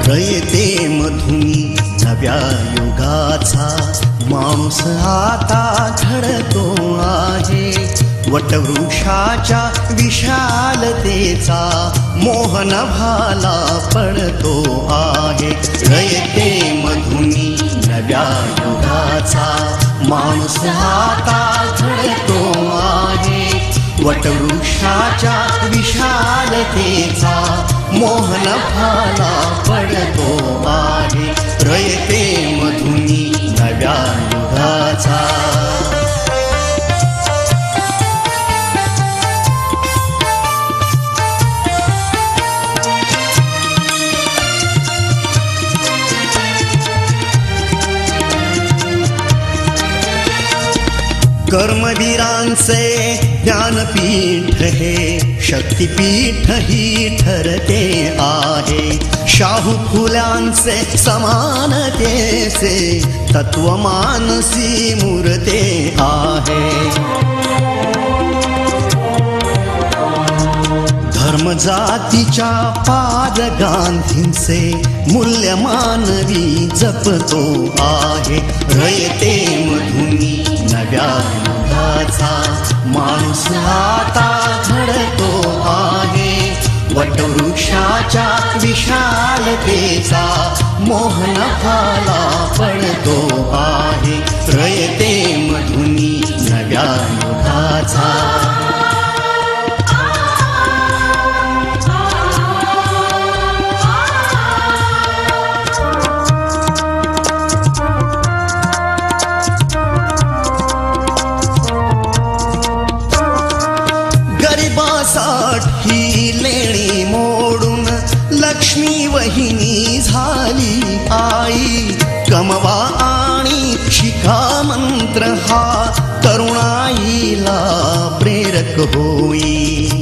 रयते मधुनी नव्या युगाचा माणूस आता घडतो आहे. वटवृक्षाच्या विशालतेचा मोहन भाला पडतो आहे. रयते मधुनी नव्या युगाचा माणूस आता घडतो आहे. वटवृक्षाच्या विशालतेचा मोहन भाला पडतो आहे. रयते मधुनी नव्या युगाचा. कर्मवीरांचे ज्ञानपीठ हे शक्तिपीठ ही ठरते आहे. शाहू फुल्यांचे समानतेचे तत्व मानसी मूर्ते आहे. धर्म जातीच्या पाद गांधींचे मूल्य मानवी जपतो आहे. रयते मधुनी नव्या युगाचा माणूस आता घडतो आहे. वटवृक्षाच्या विशालतेचा मोहन भाला पडतो आहे. रयते मधुनी नव्या युगाचा. ही लेणी मोडून लक्ष्मी वहिनी झाली आई. कमवा आणि शिका मंत्र हा तरुणाईला प्रेरक होई.